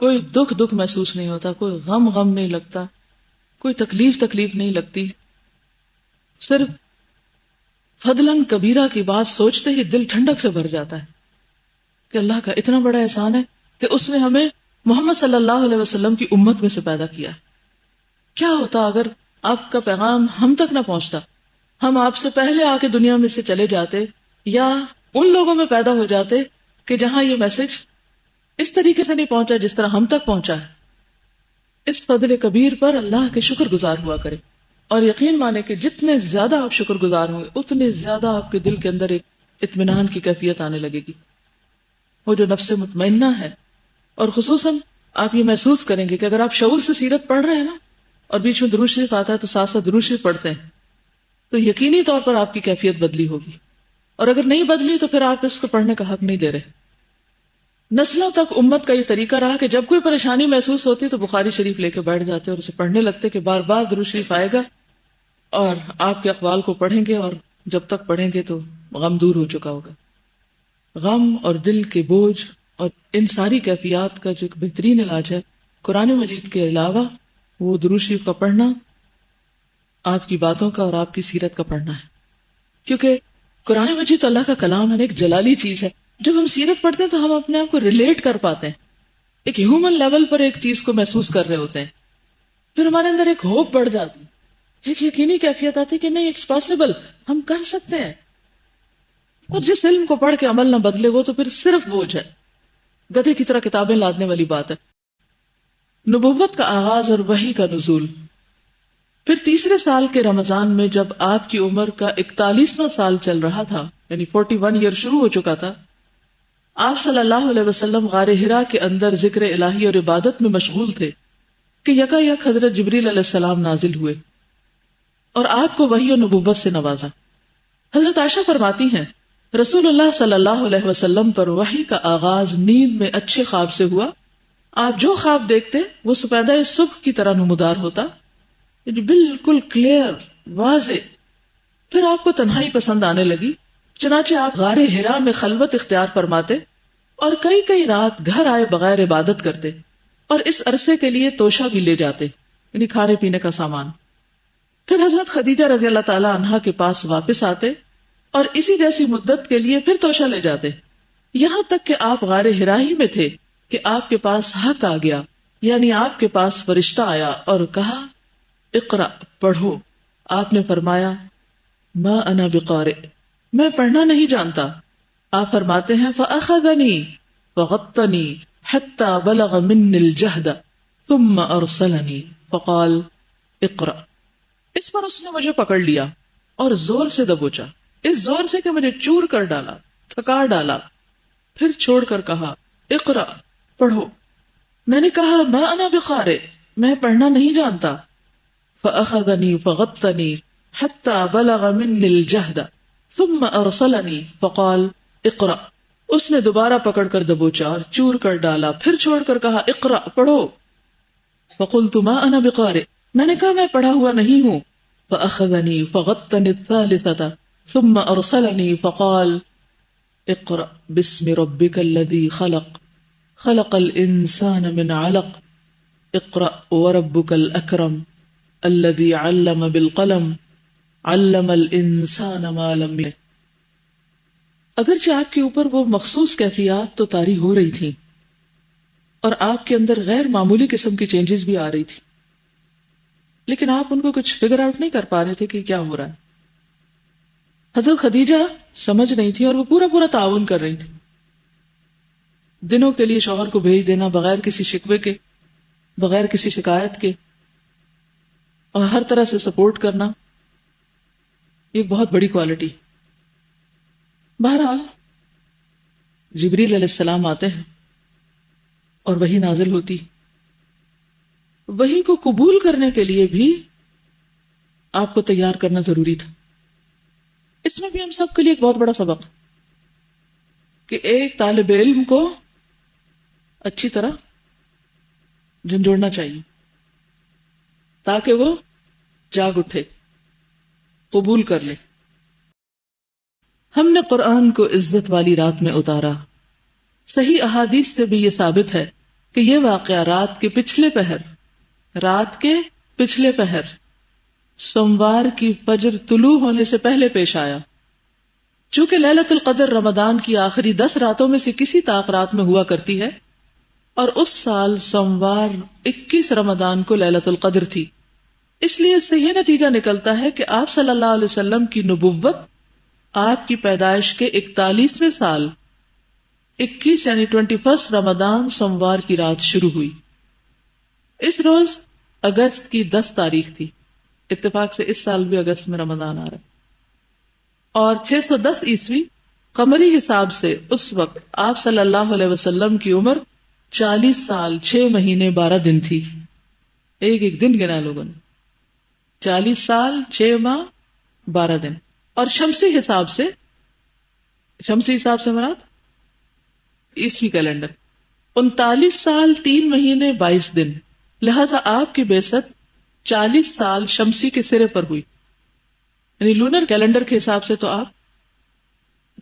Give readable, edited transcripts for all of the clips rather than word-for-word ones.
کوئی دکھ محسوس نہیں ہوتا، کوئی غم نہیں لگتا، کوئی تکلیف نہیں لگتی. صرف فضلاً کبیرہ کی بات سوچتے ہی دل ٹھنڈک سے بھر جاتا ہے کہ اللہ کا اتنا بڑا احسان ہے کہ اس نے ہمیں محمد صلی اللہ علیہ وسلم کی امت میں سے پیدا کیا. کیا ہوتا اگر آپ کا پیغام ہم تک نہ پہنچتا، ہم آپ سے پہلے آ کے دنیا میں سے چلے جاتے، یا ان لوگوں میں پیدا ہو جاتے کہ جہاں یہ میسج اس طریقے سے نہیں پہنچا جس طرح ہم تک پہنچا ہے. اس فضل کبیر پر اللہ کے شکر گزار ہوا کرے، اور یقین مانے کہ جتنے زیادہ آپ شکر گزار ہوں گے اتنے زیادہ آپ کے دل کے اندر ایک اطمینان کی کیفیت آنے لگے گی، وہ جو نفس مطمئنہ ہے. اور خصوصاً آپ یہ محسوس کریں گے کہ اگر آپ شعور سے سیرت پڑھ رہے ہیں نا، اور بیچ میں درود شریف آتا ہے تو ساتھ ساتھ درود شریف پڑھتے ہیں، تو یقینی طور پر آپ کی کیفیت بدلی ہوگی. اور اگر نہیں بدلی تو پھر آپ اس کو پڑھنے کا حق نہیں دے رہے. نسلوں تک امت کا یہ طریقہ رہا کہ جب کوئی پریشانی محسوس ہوتی تو بخاری شریف لے کے بیٹھ جاتے اور اسے پڑھنے لگتے کہ بار بار درود شریف آئے گا اور آپ کے اقوال کو پڑھیں گے، اور جب تک پڑھیں گے تو غم دور ہو چکا ہوگا. غم اور دل کے بوجھ اور ان ساری کیفیات کا جو ایک بہترین علاج ہے قرآن مجید کے علاوہ وہ درود شریف کا پڑھنا، آپ کی باتوں کا اور آپ کی سیرت کا پڑھنا ہے. کیونکہ قرآن مجید اللہ کا کلام ہے، ایک جلالی چیز ہے. جب ہم سیرت پڑھتے ہیں تو ہم اپنے آپ کو ریلیٹ کر پاتے ہیں، ایک ہیومن لیول پر ایک چیز کو محسوس کر رہے ہوتے ہیں. پھر ہمارے اندر ایک ہوپ بڑھ جاتی، ایک یقینی کیفیت آتی کہ نہیں، اٹس پاسبل، ہم کر سکتے ہیں. اور جس علم کو پڑھ کے عمل نہ بدلے وہ تو پھر صرف بوجھ ہے، گدھے کی طرح کتابیں لادنے والی بات ہے. نبوت کا آغاز اور وحی کا نزول. پھر تیسرے سال کے رمضان میں جب آپ کی عمر کا 41واں سال چل رہا تھا، یعنی 41 ایئر شروع ہو چکا تھا، آپ صلی اللہ علیہ وسلم غار حرا کے اندر ذکر الہی اور عبادت میں مشغول تھے کہ یکایک حضرت جبریل علیہ السلام نازل ہوئے اور آپ کو وحی و نبوت سے نوازا. حضرت عائشہ فرماتی ہیں رسول اللہ صلی اللہ علیہ وسلم پر وحی کا آغاز نیند میں اچھے خواب سے ہوا. آپ جو خواب دیکھتے وہ سپیدہ صبح کی طرح نمودار ہوتا، یعنی بالکل کلیئر، واضح. پھر آپ کو تنہائی پسند آنے لگی، چنانچہ آپ غار حرا میں خلوت اختیار فرماتے اور کئی کئی رات گھر آئے بغیر عبادت کرتے، اور اس عرصے کے لیے توشہ بھی لے جاتے، یعنی کھانے پینے کا سامان. پھر حضرت خدیجہ رضی اللہ تعالی عنہا کے پاس واپس آتے اور اسی جیسی مدت کے لیے پھر توشہ لے جاتے، یہاں تک کہ آپ غار حرا ہی میں تھے کہ آپ کے پاس حق آ گیا، یعنی آپ کے پاس فرشتہ آیا اور کہا اقرأ، پڑھو. آپ نے فرمایا ما انا بقارئ، میں پڑھنا نہیں جانتا. آپ فرماتے ہیں فأخذنی فغطنی حتی بلغ منی الجہد ثم ارسلنی فقال اقرأ. اس پر اس نے مجھے پکڑ لیا اور زور سے دبوچا، اس زور سے کہ مجھے چور کر ڈالا، تھکا ڈالا، پھر چھوڑ کر کہا اقرأ، پڑھو. میں نے کہا ما انا بقارئ، میں پڑھنا نہیں جانتا. فأخذنی فغطنی حتی بلغ منی الجہد ثم ارسلنی فقال اقرأ. اس نے دوبارہ پکڑ کر دبوچا اور چور کر ڈالا، پھر چھوڑ کر کہا اقرأ، پڑھو. فقلت ما انا بقارئ، میں نے کہا میں پڑھا ہوا نہیں ہوں. فأخذنی فغطنی الثالثة ثم ارسلنی فقال اقرأ باسم ربک الذی خلق خلق الانسان من علق اقرأ وربک الاکرم الذی علم بالقلم علم الانسان ما لم یعلم. اگرچہ آپ کے اوپر وہ مخصوص کیفیات تو طاری ہو رہی تھی اور آپ کے اندر غیر معمولی قسم کی چینجز بھی آ رہی تھی، لیکن آپ ان کو کچھ فگر آؤٹ نہیں کر پا رہے تھے کہ کیا ہو رہا ہے. حضرت خدیجہ سمجھ نہیں تھی اور وہ پورا تعاون کر رہی تھی. دنوں کے لیے شوہر کو بھیج دینا بغیر کسی شکوے کے، بغیر کسی شکایت کے، اور ہر طرح سے سپورٹ کرنا، یہ بہت بڑی کوالٹی. بہرحال جبریل علیہ السلام آتے ہیں اور وحی نازل ہوتی. وحی کو قبول کرنے کے لیے بھی آپ کو تیار کرنا ضروری تھا. اس میں بھی ہم سب کے لیے ایک بہت بڑا سبق کہ ایک طالب علم کو اچھی طرح جھنجھوڑنا چاہیے تاکہ وہ جاگ اٹھے، قبول کر لے. ہم نے قرآن کو عزت والی رات میں اتارا. صحیح احادیث سے بھی یہ ثابت ہے کہ یہ واقعہ رات کے پچھلے پہر سوموار کی فجر طلوع ہونے سے پہلے پیش آیا. چونکہ لیلۃ القدر رمضان کی آخری 10 راتوں میں سے کسی طاق رات میں ہوا کرتی ہے، اور اس سال سوموار 21 رمضان کو لیلۃ القدر تھی، اس لیے اس سے یہ نتیجہ نکلتا ہے کہ آپ صلی اللہ علیہ وسلم کی نبوت آپ کی پیدائش کے 41ویں سال 21 یعنی 21 رمضان سوموار کی رات شروع ہوئی. اس روز اگست کی 10 تاریخ تھی. اتفاق سے اس سال بھی اگست میں رمضان آ رہا ہے. اور 610 عیسوی قمری حساب سے اس وقت آپ صلی اللہ علیہ وسلم کی عمر 40 سال 6 مہینے 12 دن تھی. ایک دن گنا لوگوں نے. 40 سال 6 ماہ 12 دن. اور شمسی حساب سے مراد عیسوی کیلنڈر 39 سال 3 مہینے 22 دن. لہذا آپ کی بعثت 40 سال شمسی کے سرے پر ہوئی. یعنی لونر کیلنڈر کے حساب سے تو آپ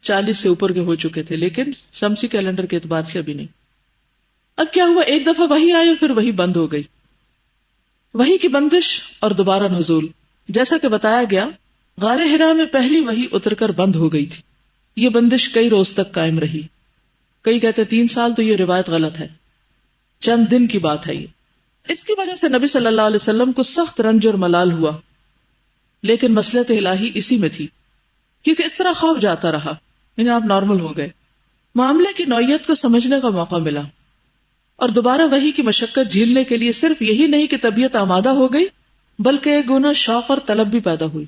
40 سے اوپر کے ہو چکے تھے، لیکن شمسی کیلنڈر کے اعتبار سے ابھی نہیں. اب کیا ہوا، ایک دفعہ وحی آئی پھر وحی بند ہو گئی. وحی کی بندش اور دوبارہ نزول. جیسا کہ بتایا گیا، غار حرا میں پہلی وحی اتر کر بند ہو گئی تھی. یہ بندش کئی روز تک قائم رہی. کئی کہتے 3 سال، تو یہ روایت غلط ہے، چند دن کی بات ہے یہ. اس کی وجہ سے نبی صلی اللہ علیہ وسلم کو سخت رنج اور ملال ہوا، لیکن مصلحت الہی اسی میں تھی، کیونکہ اس طرح خوف جاتا رہا، یعنی آپ نارمل ہو گئے. معاملے کی نوعیت کو سمجھنے کا موقع ملا، اور دوبارہ وحی کی مشقت جھیلنے کے لیے صرف یہی نہیں کہ طبیعت آمادہ ہو گئی، بلکہ ایک گنا شوق اور طلب بھی پیدا ہوئی.